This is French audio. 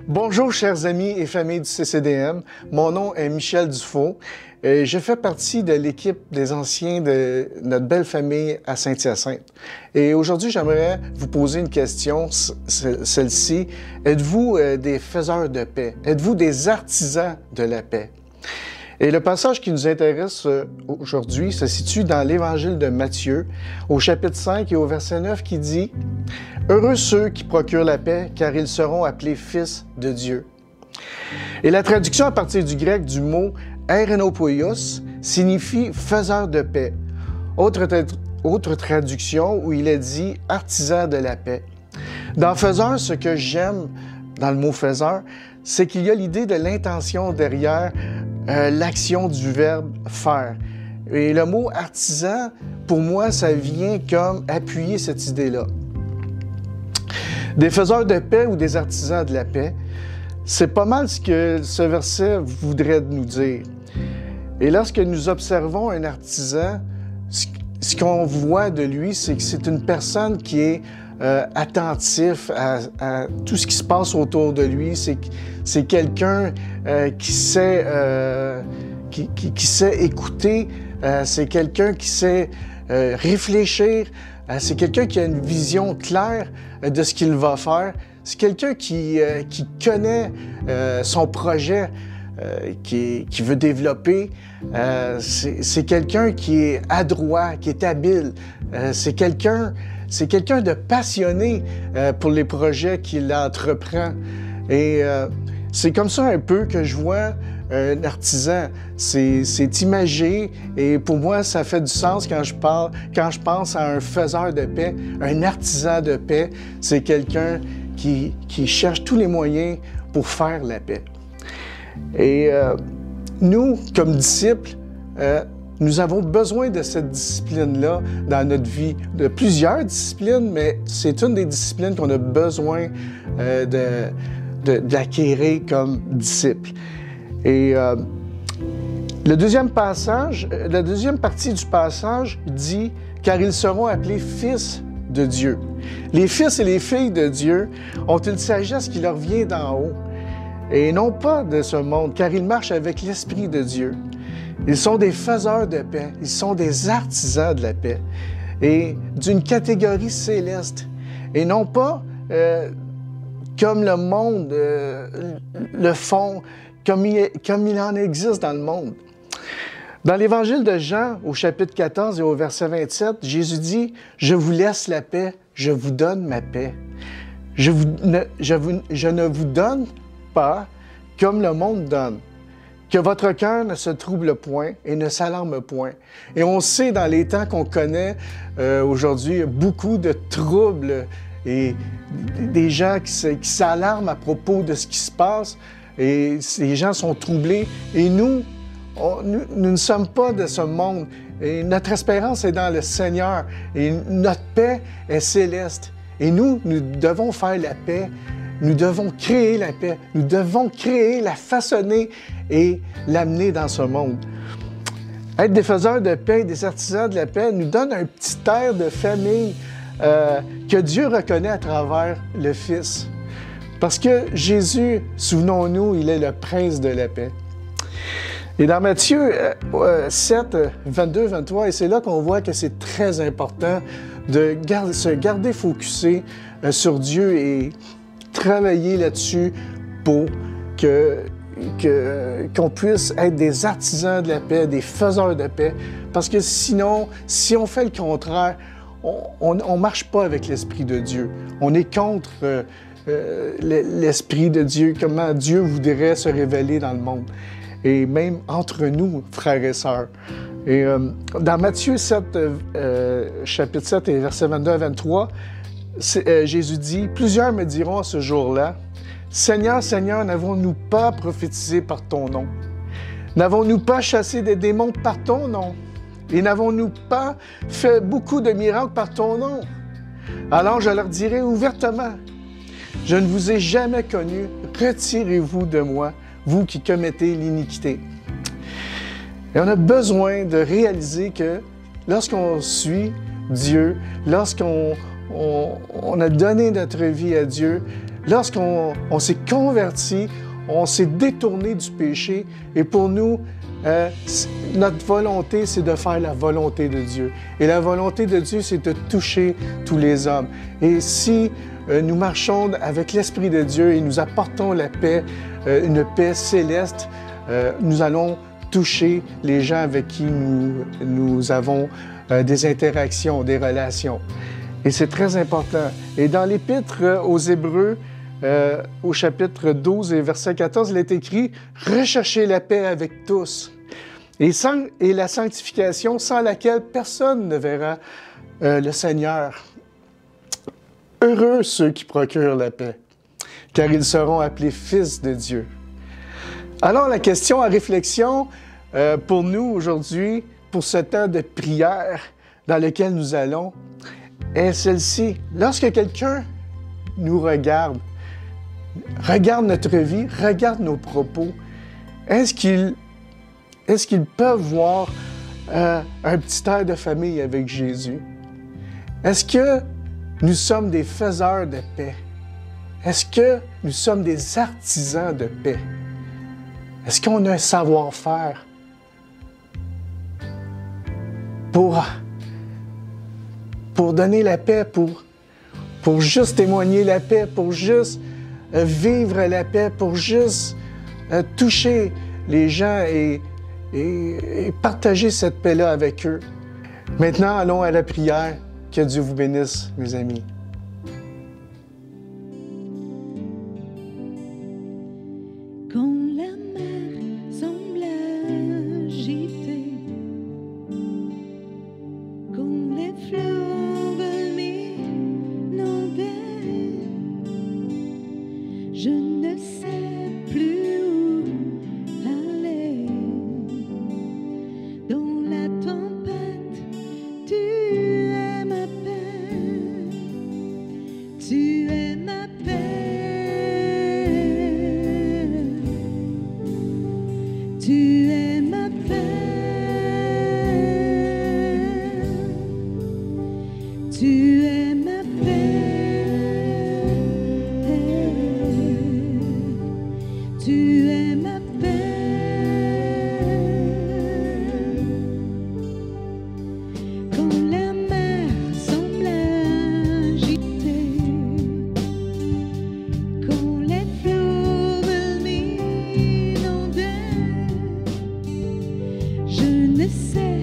Bonjour chers amis et familles du CCDM, mon nom est Michel Dufault et je fais partie de l'équipe des anciens de notre belle famille à Saint-Hyacinthe. Et aujourd'hui, j'aimerais vous poser une question, celle-ci. Êtes-vous des faiseurs de paix? Êtes-vous des artisans de la paix? Et le passage qui nous intéresse aujourd'hui se situe dans l'Évangile de Matthieu, au chapitre 5 et au verset 9 qui dit « Heureux ceux qui procurent la paix, car ils seront appelés fils de Dieu. » Et la traduction à partir du grec du mot « airenopoios » signifie « faiseur de paix ». Autre traduction où il est dit « artisan de la paix ». Dans « faiseur », ce que j'aime dans le mot « faiseur », c'est qu'il y a l'idée de l'intention derrière l'action du verbe « faire ». Et le mot « artisan », pour moi, ça vient comme appuyer cette idée-là. Des faiseurs de paix ou des artisans de la paix, c'est pas mal ce que ce verset voudrait nous dire. Et lorsque nous observons un artisan, ce qu'on voit de lui, c'est que c'est une personne qui est attentif à tout ce qui se passe autour de lui. C'est quelqu'un qui sait écouter, c'est quelqu'un qui sait réfléchir, c'est quelqu'un qui a une vision claire de ce qu'il va faire. C'est quelqu'un qui connaît son projet qui veut développer. C'est quelqu'un qui est adroit, qui est habile. C'est quelqu'un de passionné pour les projets qu'il entreprend. Et c'est comme ça un peu que je vois un artisan. C'est imagé et pour moi, ça fait du sens quand je pense à un faiseur de paix, un artisan de paix. C'est quelqu'un qui cherche tous les moyens pour faire la paix. Et nous, comme disciples, nous avons besoin de cette discipline-là dans notre vie, de plusieurs disciplines, mais c'est une des disciplines qu'on a besoin d'acquérir comme disciples. Et la deuxième partie du passage dit « Car ils seront appelés fils de Dieu ». Les fils et les filles de Dieu ont une sagesse qui leur vient d'en haut, et non pas de ce monde, car ils marchent avec l'Esprit de Dieu. Ils sont des faiseurs de paix, ils sont des artisans de la paix, et d'une catégorie céleste, et non pas comme le monde le font, comme il en existe dans le monde. Dans l'Évangile de Jean, au chapitre 14 et au verset 27, Jésus dit « Je vous laisse la paix, je vous donne ma paix. Je ne vous donne pas comme le monde donne. Que votre cœur ne se trouble point et ne s'alarme point. » Et on sait dans les temps qu'on connaît aujourd'hui, beaucoup de troubles et des gens qui s'alarment à propos de ce qui se passe et les gens sont troublés. Et nous ne sommes pas de ce monde. Et notre espérance est dans le Seigneur et notre paix est céleste. Et nous devons faire la paix. Nous devons créer la paix. Nous devons créer, la façonner et l'amener dans ce monde. Être des faiseurs de paix, des artisans de la paix, nous donne un petit air de famille que Dieu reconnaît à travers le Fils. Parce que Jésus, souvenons-nous, il est le prince de la paix. Et dans Matthieu 7, 22, 23, et c'est là qu'on voit que c'est très important de se garder focusé sur Dieu et travailler là-dessus pour qu'on puisse être des artisans de la paix, des faiseurs de paix. Parce que sinon, si on fait le contraire, on ne marche pas avec l'Esprit de Dieu. On est contre l'Esprit de Dieu, comment Dieu voudrait se révéler dans le monde. Et même entre nous, frères et sœurs. Et dans Matthieu 7, chapitre 7 et versets 22 à 23, Jésus dit « Plusieurs me diront à ce jour-là, « Seigneur, Seigneur, n'avons-nous pas prophétisé par ton nom? N'avons-nous pas chassé des démons par ton nom? Et n'avons-nous pas fait beaucoup de miracles par ton nom? » Alors je leur dirai ouvertement, « Je ne vous ai jamais connu, retirez-vous de moi, vous qui commettez l'iniquité. » Et on a besoin de réaliser que lorsqu'on suit Dieu, lorsqu'on a donné notre vie à Dieu, lorsqu'on s'est converti, on s'est détourné du péché. Et pour nous, notre volonté, c'est de faire la volonté de Dieu. Et la volonté de Dieu, c'est de toucher tous les hommes. Et si nous marchons avec l'Esprit de Dieu et nous apportons la paix, une paix céleste, nous allons toucher les gens avec qui nous avons des interactions, des relations. Et c'est très important. Et dans l'Épître aux Hébreux, au chapitre 12 et verset 14, il est écrit « Recherchez la paix avec tous et la sanctification sans laquelle personne ne verra le Seigneur. Heureux ceux qui procurent la paix, car ils seront appelés fils de Dieu. » Alors la question à réflexion pour nous aujourd'hui, pour ce temps de prière dans lequel nous allons, est celle-ci. Lorsque quelqu'un nous regarde notre vie, regarde nos propos, est-ce qu'ils peuvent voir un petit air de famille avec Jésus? Est-ce que nous sommes des faiseurs de paix? Est-ce que nous sommes des artisans de paix? Est-ce qu'on a un savoir-faire pour donner la paix, pour juste témoigner la paix, pour juste vivre la paix, pour juste toucher les gens et partager cette paix-là avec eux? Maintenant, allons à la prière. Que Dieu vous bénisse, mes amis. Quand la mer semble agitée, quand les fleuves m'inondaient, je ne sais plus où aller. Dans la tempête, tu es ma paix, tu es ma paix. Tu es ma paix, tu es ma paix, tu es ma paix. Quand la mer semble agitée, quand les fleuves m'inondaient, je ne sais